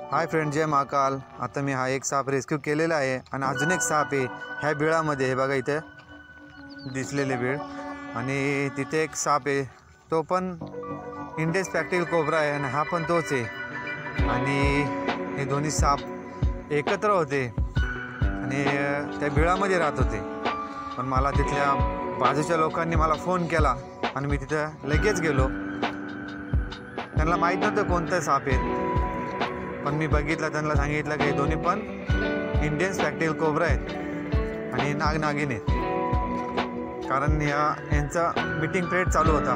Hi friend, जय महाकाल. आता मी हा एक साप रेस्क्यू केलेला आहे आणि अजून एक साप आहे ह्या बिळामध्ये. हे बघा इथे दिसलेले बीळ आणि तिथे एक साप आहे, तो पण इंडियन स्पॅक्टिकल कोब्रा आहे आणि हा पण तोच आहे. आणि हे दोन्ही साप एकत्र होते आणि त्या बिळामध्ये राहत होते. पण मला तिथल्या बाजूच्या लोकांनी मला फोन केला आणि मी तिथं लगेच गेलो. त्यांना माहीत नव्हतं कोणतं साप आहेत, पण मी बघितलं, त्यांना सांगितलं की हे दोन्ही पण इंडियन स्पॅक्टिकल कोब्रा आहेत आणि नागनागिन आहेत. कारण यांचा मीटिंग पिरियड चालू होता,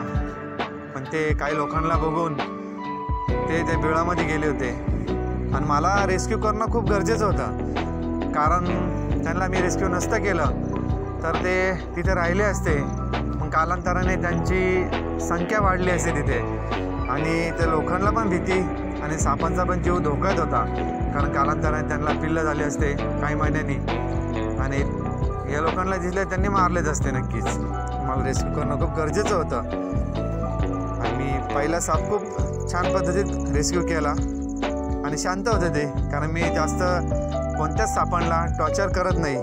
पण ते काही लोकांना बघून ते त्या बिळामध्ये गेले होते आणि मला रेस्क्यू करणं खूप गरजेचं होतं. कारण त्यांना मी रेस्क्यू नसतं केलं तर ते तिथे राहिले असते. मग कालांतराने त्यांची संख्या वाढली असते तिथे आणि त्या लोकांना पण भीती आणि सापांचा पण जीव धोक्यात होता. कारण कालांतराने त्यांना पिल्लं झाले असते काही महिन्यांनी आणि या लोकांना दिसले त्यांनी मारलेच असते नक्कीच. मला रेस्क्यू करणं खूप गरजेचं होतं आणि मी पहिला साप खूप छान पद्धतीत रेस्क्यू केला आणि शांत होते ते. कारण मी जास्त कोणत्याच सापांना टॉर्चर करत नाही,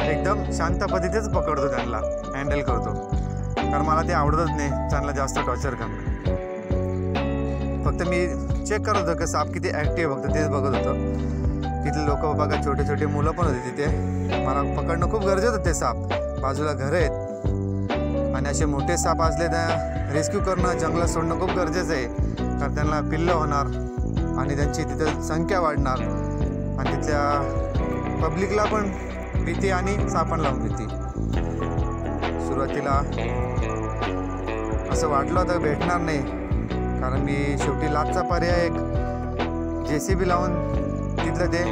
एकदम शांत पद्धतीच पकडतो, त्यांना हँडल करतो. कारण मला ते आवडतच नाही त्यांना जास्त टॉर्चर करणं. फक्त मी चेक करत होतो की साप किती ॲक्टिव्ह, फक्त तेच बघत होतो. तिथले लोक बघा, छोटे छोटे मुलं पण होते तिथे. मला पकडणं खूप गरजेचं होते. साप बाजूला घरं आहेत आणि असे मोठे साप असले तर रेस्क्यू करणं, जंगलात सोडणं खूप गरजेचं आहे. कारण त्यांना पिल्लं होणार आणि त्यांची तिथं संख्या वाढणार आणि तिथल्या पब्लिकला पण भीती आणि सापांना पण भीती. सुरुवातीला असं वाटलं होतं भेटणार नाही, कारण मी शेवटी लाचचा पर्याय एक JCB लावून तिथलं ते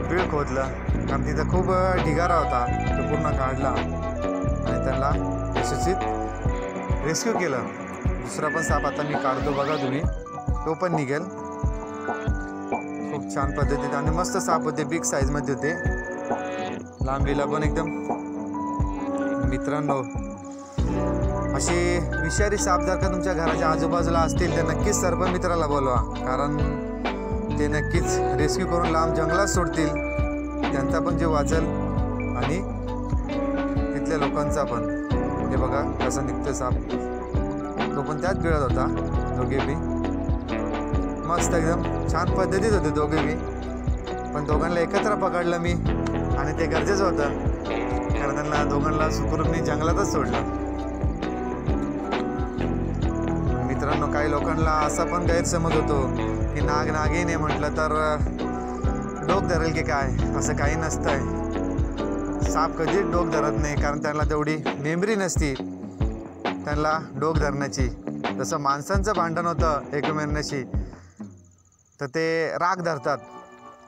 बीळ खोदलं. कारण तिथं खूप ढिगारा होता, तो पूर्ण काढला आणि त्याला यशस्वीत रेस्क्यू केलं. दुसरा पण साप आता मी काढतो, बघा तुम्ही, तो पण निघेल. खूप छान पद्धतीने आणि मस्त साप होते, बिग साईजमध्ये होते, लांबीला पण एकदम. मित्रांनो, असे विषारी साप जर का तुमच्या घराच्या आजूबाजूला असतील तर नक्कीच सर्पमित्राला बोलवा. कारण ते नक्कीच रेस्क्यू करून लांब जंगलात सोडतील. त्यांचा पण जीव वाचेल आणि तिथल्या लोकांचा पण. हे बघा कसं निघतं साप, तो पण त्याच बिळात होता. दोघे बी मस्त एकदम छान पद्धतीत होते दोघे बी. पण दोघांना एकत्र पकडलं मी आणि ते गरजेचं होतं, कारण त्यांना दोघांना सुखरूप मी जंगलातच सोडलं. मित्रांनो, काही लोकांना असा पण गैरसमज होतो की नागिन आहे म्हटलं तर डोक धरेल की काय. असं काही नसतंय. साप कधीच डोक धरत नाही, कारण त्यांना तेवढी मेमरी नसती त्यांना डोक धरण्याची. जसं माणसांचं भांडण होतं एकमेकांशी तर ते राग धरतात,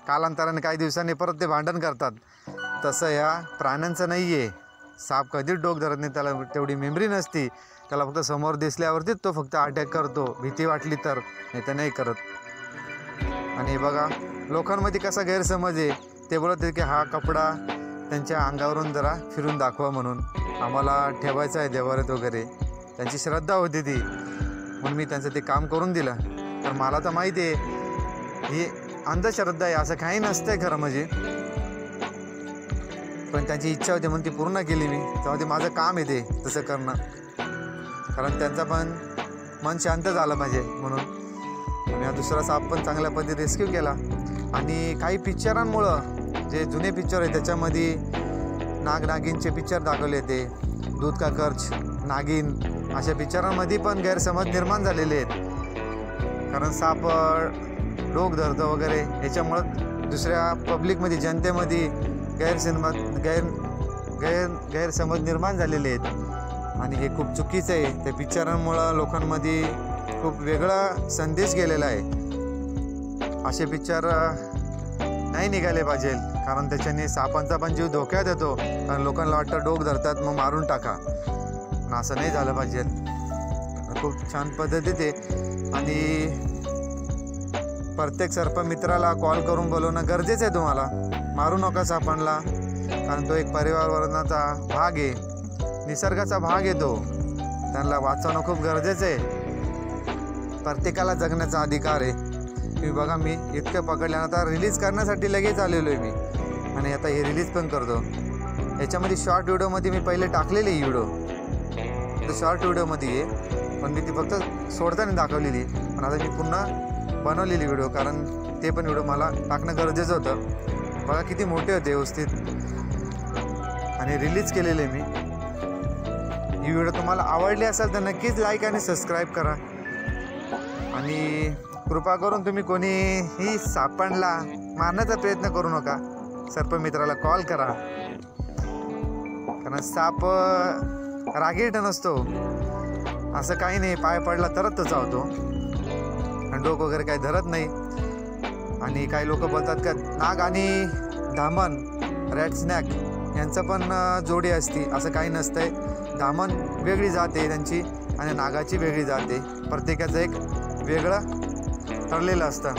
कालांतराने काही दिवसांनी परत ते भांडण करतात. तसं ह्या प्राण्यांचं नाही आहे. साप कधीच डोक धरत नाही, त्याला तेवढी मेमरी नसती. त्याला फक्त समोर दिसल्यावरतीच तो फक्त अटॅक करतो, भीती वाटली तर, नाही तर नाही करत. आणि बघा लोकांमध्ये कसा गैरसमज आहे. ते बोलत आहेत की हा कपडा त्यांच्या अंगावरून जरा फिरून दाखवा म्हणून, आम्हाला ठेवायचं आहे देवाऱ्यात वगैरे. त्यांची श्रद्धा होती ती, म्हणून मी त्यांचं ते काम करून दिलं. तर मला तर माहिती आहे ही अंधश्रद्धा आहे, असं काही नसतंय खरं म्हणजे. पण त्यांची इच्छा होती म्हणून ती पूर्ण केली मी. तेव्हा ते माझं काम आहे ते तसं करणं, कारण त्यांचा पण मन शांत झालं पाहिजे म्हणून. आणि हा दुसरा साप पण चांगल्या पद्धतीने रेस्क्यू केला. आणि काही पिक्चरांमुळं, जे जुने पिक्चर आहे त्याच्यामध्ये नागिनचे पिक्चर दाखवले, ते दूध का कर्ज, नागिन, अशा पिक्चरांमध्ये पण गैरसमज निर्माण झालेले आहेत. कारण साप डोक धरतं वगैरे, याच्यामुळं दुसऱ्या पब्लिकमध्ये, जनतेमध्ये गैरसमज निर्माण झालेले आहेत आणि हे खूप चुकीचं आहे. त्या पिक्चरांमुळं लोकांमध्ये खूप वेगळा संदेश गेलेला आहे. असे पिक्चर नाही निघाले पाहिजे, कारण त्याच्याने सापांचा पण जीव धोक्यात येतो. कारण लोकांना वाटतं डोक धरतात मग मारून टाका, पण असं नाही झालं पाहिजे. खूप छान पद्धतीत आहे आणि प्रत्येक सर्पमित्राला कॉल करून बोलवणं गरजेचं आहे. तुम्हाला मारू नका सापांना, कारण तो एक पर्यावरणाचा भाग आहे, निसर्गाचा भाग आहे तो. त्यांना वाचवणं खूप गरजेचं आहे. प्रत्येकाला जगण्याचा अधिकार आहे, तुम्ही बघा मी इतकं पकडलं, आता रिलीज करण्यासाठी लगेच आलेलो आहे मी आणि आता हे रिलीज पण करतो. याच्यामध्ये शॉर्ट व्हिडिओमध्ये मी पहिले टाकलेली ही व्हिडिओ, तर शॉर्ट व्हिडिओमध्ये आहे पण मी ती फक्त सोडताना दाखवलेली. पण आता मी पुन्हा बनवलेली व्हिडिओ, कारण ते पण व्हिडिओ मला टाकणं गरजेचं होतं. बघा किती मोठे होते व्यवस्थित आणि रिलीज केलेले मी. ही व्हिडिओ तुम्हाला आवडली असेल तर नक्कीच लाईक आणि सबस्क्राईब करा आणि कृपा करून तुम्ही कोणीही सापडला मारण्याचा प्रयत्न करू नका. सर्पमित्राला कॉल करा, कारण साप रागीट नसतो, असं काही नाही. पाय पडला तरच तो चावतो आणि डोकं वगैरे काही धरत नाही. आणि काही लोक बोलतात का नाग आणि धामण रॅट स्नॅक यांचं पण जोडी असती, असं काही नसतंय. धामण वेगळी जाते त्यांची आणि नागाची वेगळी जाते, प्रत्येकाचं एक वेगळं ठरलेलं असतं.